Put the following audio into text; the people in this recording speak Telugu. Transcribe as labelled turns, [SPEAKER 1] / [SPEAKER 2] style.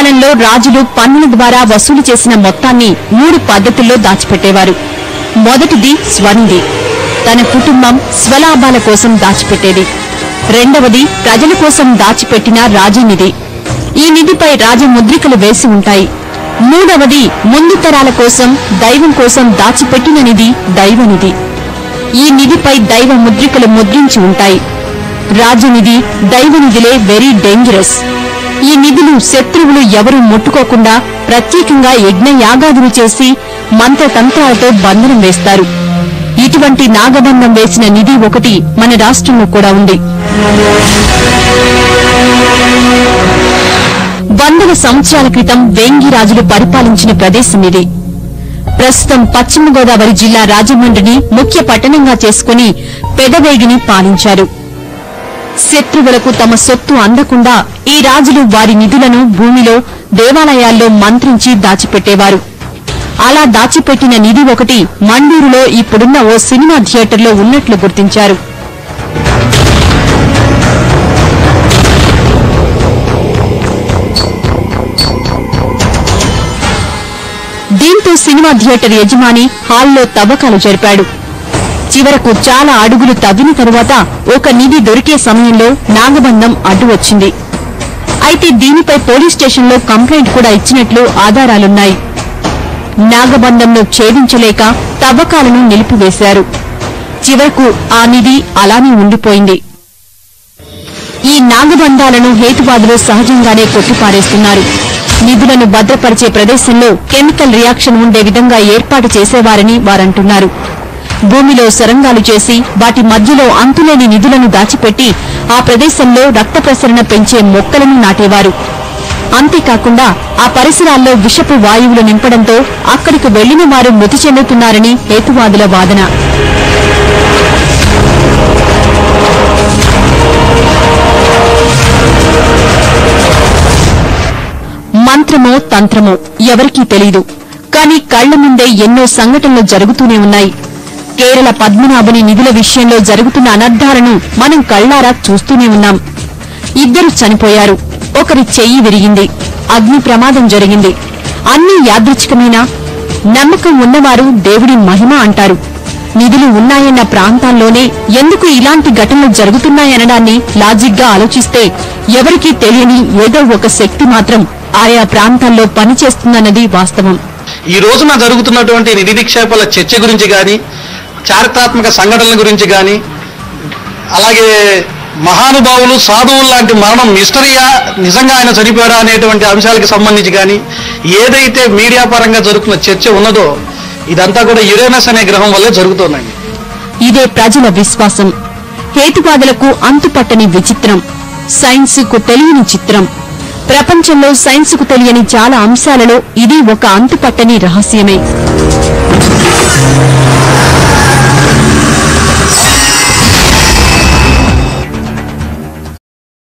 [SPEAKER 1] కాలంలో రాజులు పన్నుల ద్వారా వసూలు చేసిన మొత్తాన్ని 3 పద్ధతుల్లో దాచిపెట్టేవారు. మొదటిది స్వనిధి, తన కుటుంబం స్వలాభాల కోసం దాచిపెట్టేది. రెండవది ప్రజల కోసం దాచిపెట్టిన రాజనిధి, ఈ నిధిపై రాజముద్రికలు వేసి ఉంటాయి. మూడవది ముందు తరాల కోసం దైవం కోసం దాచిపెట్టిన నిధి దైవనిధి, ఈ నిధిపై దైవ ముద్రికలు ముద్రించి ఉంటాయి. రాజనిధి దైవనిధిలే వెరీ డేంజరస్. ఈ నిధులు శత్రువులు ఎవరూ ముట్టుకోకుండా ప్రత్యేకంగా యజ్ఞయాగాదులు చేసి మంత్రతంత్రాలతో బంధనం వేస్తారు. ఇటువంటి నాగబంధం వేసిన నిధి ఒకటి మన రాష్ట్రంలో కూడా ఉంది. వందల సంవత్సరాల క్రితం వేంగి రాజులు పరిపాలించిన ప్రదేశం ఇది. ప్రస్తుతం పశ్చిమ గోదావరి జిల్లా రాజమండ్రిని ముఖ్య పట్టణంగా చేసుకుని పెదవేగిని పాలించారు. శత్రువులకు తమ సొత్తు అందకుండా ఈ రాజులు వారి నిధులను భూమిలో, దేవాలయాల్లో మంత్రించి దాచిపెట్టేవారు. అలా దాచిపెట్టిన నిధి ఒకటి మండూరులో ఇప్పుడున్న ఓ సినిమా థియేటర్లో ఉన్నట్లు గుర్తించారు. దీంతో సినిమా థియేటర్ యజమాని హాల్లో తవ్వకాలు జరిపాడు. చివరకు చాలా అడుగులు తవ్విన తరువాత ఒక నిధి దొరికే సమయంలో నాగబంధం అడ్డు వచ్చింది. అయితే దీనిపై పోలీస్ స్టేషన్లో కంప్లైంట్ కూడా ఇచ్చినట్లు ఆధారాలున్నాయి. నాగబంధంను ఛేదించలేక తవ్వకాలను నిలిపివేశారు. చివరకు ఆ నిధి అలానే ఉండిపోయింది. ఈ నాగబంధాలను హేతువాదులు సహజంగానే కొట్టిపారేస్తున్నారు. నిధులను భద్రపరిచే ప్రదేశంలో కెమికల్ రియాక్షన్ ఉండే విధంగా ఏర్పాటు చేసేవారని వారంటున్నారు. భూమిలో సొరంగాలు చేసి వాటి మధ్యలో అంతులేని నిధులను దాచిపెట్టి ఆ ప్రదేశంలో రక్త ప్రసరణ పెంచే మొక్కలను నాటేవారు. అంతేకాకుండా ఆ పరిసరాల్లో విషపు వాయువులు నింపడంతో అక్కడికి వెళ్లిన వారు మృతి చెందుతున్నారని హేతువాదుల వాదన. మంత్రమో తంత్రమో ఎవరికీ తెలీదు. కానీ కళ్ల ముందే ఎన్నో సంఘటనలు జరుగుతూనే ఉన్నాయి. కేరళ పద్మనాభుని నిధుల విషయంలో జరుగుతున్న అనర్థాలను మనం కళ్లారా చూస్తూనే ఉన్నాం. 2 చనిపోయారు, ఒకరి చెయ్యి విరిగింది, అగ్ని ప్రమాదం జరిగింది. అన్నీ యాదృచ్ఛికమేనా? నమ్మకం ఉన్నవారు దేవుడి మహిమ అంటారు. నిధులు ఉన్నాయన్న ప్రాంతాల్లోనే ఎందుకు ఇలాంటి ఘటనలు జరుగుతున్నాయనడాన్ని లాజిక్గా ఆలోచిస్తే ఎవరికీ తెలియని ఏదో ఒక శక్తి మాత్రం ఆయా ప్రాంతాల్లో పనిచేస్తుందన్నది వాస్తవం.
[SPEAKER 2] ఈ రోజున జరుగుతున్నటువంటి నిధి నిక్షేపాల చర్చ గురించి గాని, చారిత్రాత్మక సంఘటనల గురించి గాని, అలాగే మహానుభావులు సాధువులు లాంటి మరణం మిస్టరీయా, నిజంగా ఆయన చనిపోయారా అనేటువంటి అంశాలకు సంబంధించి గాని ఏదైతే మీడియా పరంగా జరుగుతున్న చర్చ ఉన్నదో ఇదంతా కూడా యురేనస్ అనే గ్రహం వల్లే జరుగుతోందండి.
[SPEAKER 1] ఇదే ప్రజల విశ్వాసం. హేతువాదులకు అంతుపట్టని విచిత్రం, సైన్సుకు తెలియని చిత్రం. ప్రపంచంలో సైన్సుకు తెలియని చాలా అంశాలలో ఇది ఒక అంతుపట్టని రహస్యమే.